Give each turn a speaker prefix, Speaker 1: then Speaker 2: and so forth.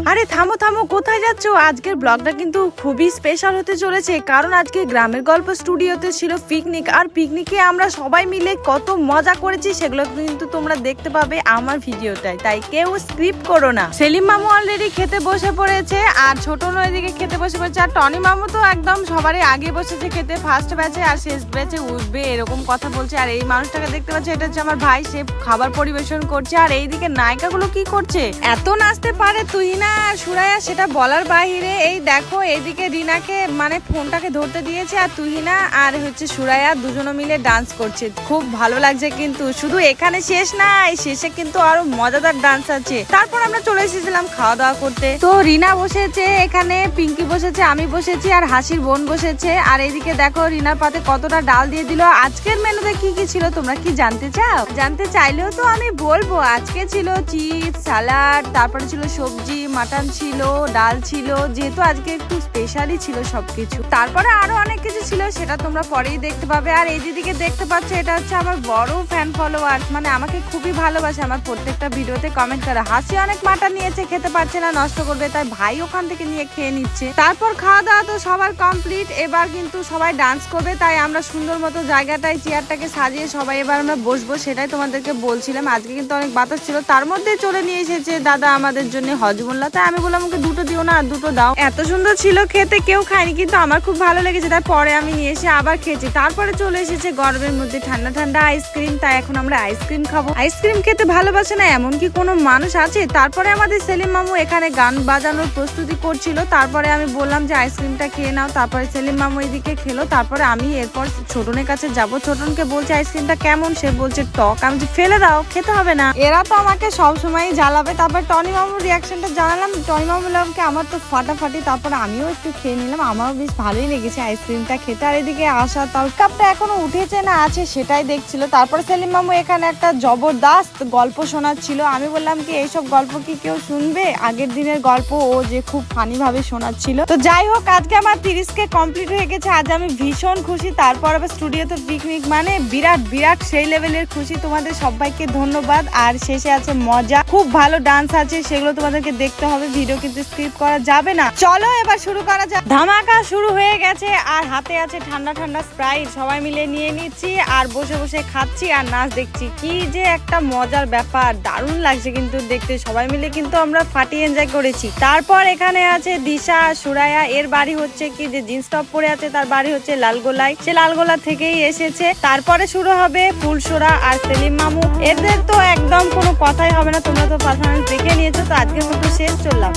Speaker 1: আরে থামো থামো, কোথায় যাচ্ছ? আজকের ব্লগটা কিন্তু খুবই স্পেশাল হতে চলেছে, কারণ আজকে গ্রামের গল্প স্টুডিওতে ছিল পিকনিক। আর পিকনিকে আমরা সবাই মিলে কত মজা করেছি সেগুলো কিন্তু তোমরা দেখতে পাবে আমার ভিডিওটায়, তাই কেউ স্ক্রিপ্ট করো না। সেলিম মামু অলরেডি খেতে বসে পড়েছে, আর ছোট নদীকে খেতে বসে পড়েছে, আর টনি মামু তো একদম সবারই আগে বসেছে খেতে, ফার্স্ট ব্যাচে আর শেষ ব্যাচে উঠবে এরকম কথা বলছে। আর এই মানুষটাকে দেখতে পাচ্ছি, এটা হচ্ছে আমার ভাই, সে খাবার পরিবেশন করছে। আর এইদিকে নায়িকাগুলো কি করছে, এত নাচতে পারে তুই না আর সুরাইয়া সেটা বলার বাহিরে। এই দেখো এইদিকে রিনাকে মানে ফোনটাকে ধরতে দিয়েছে, আর তুহিনা আর হচ্ছে সুরাইয়া দুজনে মিলে ডান্স করছে, খুব ভালো লাগছে। কিন্তু শুধু এখানে শেষ নাই, শেষে কিন্তু আরো মজাদার ডান্স আছে। তারপর আমরা চলে এসেছিলাম খাওয়া দাওয়া করতে। তো রিনা বসেছে এখানে, পিঙ্কি বসেছে, আমি বসেছি, আর হাসির বোন বসেছে। আর এইদিকে দেখো রিনার পাতে কতটা ডাল দিয়ে দিল। আজকের মেনুতে কি কি ছিল তোমরা কি জানতে চাও? জানতে চাইলেও তো আমি বলবো। আজকে ছিল চিপস, সালাড, তারপরে ছিল সবজি, মাটন ছিল, ডাল ছিল, যেহেতু আজকে একটু স্পেশালই ছিল সবকিছু। তারপরে আরো অনেক কিছু ছিল, সেটা তোমরা পরেই দেখতে পাবে। আর এই দিকে দেখতে পাচ্ছ, এটা হচ্ছে আমার বড় ফ্যান ফলোয়ার, মানে আমাকে খুবই ভালোবাসে, আমার প্রত্যেকটা ভিডিওতে কমেন্ট করে। হাসি অনেক মাটন নিয়েছে, খেতে পারছে না, নষ্ট করবে, তাই ভাই ওখান থেকে নিয়ে খেয়ে নিচ্ছে। তারপর খাওয়া দাওয়া তো সবার কমপ্লিট, এবার কিন্তু সবাই ডান্স করবে, তাই আমরা সুন্দর মতো জায়গাটায় চেয়ারটাকে সাজিয়ে সবাই এবার আমরা বসবো, সেটাই তোমাদেরকে বলছিলাম। আজকে কিন্তু অনেক বাতাস ছিল, তার মধ্যে চলে নিয়ে এসেছে দাদা আমাদের জন্য হজমোল্লা, তাই আমি বললাম আমাকে দুটো দিও না, আর দুটো দাও। এত সুন্দর ছিল খেতে, কেউ খায়নি, কিন্তু আমার খুব ভালো লেগেছে, তারপরে আমি নিয়ে এসে আবার খেয়েছি। তারপরে চলে এসেছে গরমের মধ্যে ঠান্ডা ঠান্ডা আইসক্রিম, তাই এখন আমরা আইসক্রিম খাবো। আইসক্রিম খেতে ভালোবাসে না এমন কি কোনো মানুষ আছে? তারপরে আমাদের সেলিম মামু এখানে গান বাজানোর প্রস্তুতি করছিল, তারপরে আমি বললাম যে আইসক্রিমটা খেয়ে নাও, তারপরে সেলিম মামু এদিকে খেলো। তারপরে আমি এরপর ছোটনের কাছে যাব, ছোটনকে বলছে আইসক্রিমটা কেমন, সে বলছে টক, আমি ফেলে দাও, খেতে হবে না। এরা তো আমাকে সবসময় জ্বালাবে। তারপর টনি মামুর রিয়াকশনটা জানালাম, টনি মামু বললামকে আমার তো ফাটাফাটি, তারপরে আমিও একটু খেয়ে নিলাম, আমারও বেশ ভালোই লেগেছে আইসক্রিমটা খেতে। আর এদিকে আসা তাল কাপটা এখনো উঠেছে না আছে সেটাই দেখছিল। তারপর সেলিম মামু এখানে একটা জবরদস্ত গল্প শোনাচ্ছিল, আমি বললাম কি এইসব গল্প কি কেউ শুনবে, আগের দিনের গল্প ও যে খুব ফানি ভাবে শোনাচ্ছিল। তো যাই হোক, আজকে আমার 30কে কমপ্লিট হয়ে গেছে, আজ আমি ভীষণ খুশি। তারপর আবার স্টুডিওতে পিকনিক মানে বিরাট বিরাট সেই লেভেলের খুশি। তোমাদের সবাইকে ধন্যবাদ। আর শেষে আছে মজা, খুব ভালো ডান্স আছে, সেগুলো তোমাদেরকে দেখতে হবে, ভিডিও কিন্তু স্কিপ করা যাবে না। চলো এবার শুরু করা যাক। ধামাকা শুরু হয়ে গেছে, আর হাতে আছে ঠান্ডা ঠান্ডা স্প্রাইট, সবাই মিলে নিয়ে নিচ্ছি আর বসে বসে খাচ্ছি আর নাচ দেখছি। কি যে একটা মজার ব্যাপার, দারুণ লাগছে কিন্তু দেখতে, সবাই মিলে কিন্তু আমরা ফাটিয়ে এনজয় করেছি। তারপর এখানে আছে দিশা, সুরাইয়া, এর বাড়ি হচ্ছে কি যে জিন্স টপ পরে আছে, তার বাড়ি হচ্ছে লালগোলায়, সে লালগোলা থেকেই এসেছে। তারপরে শুরু হবে ফুলসোরা আর সেলিম মামু, এদের তো একদম কোনো কথাই হবে না, তোমরা তো পারফরমেন্স দেখে নিয়েছো। তো আজকের মতো শেষ, চললাম।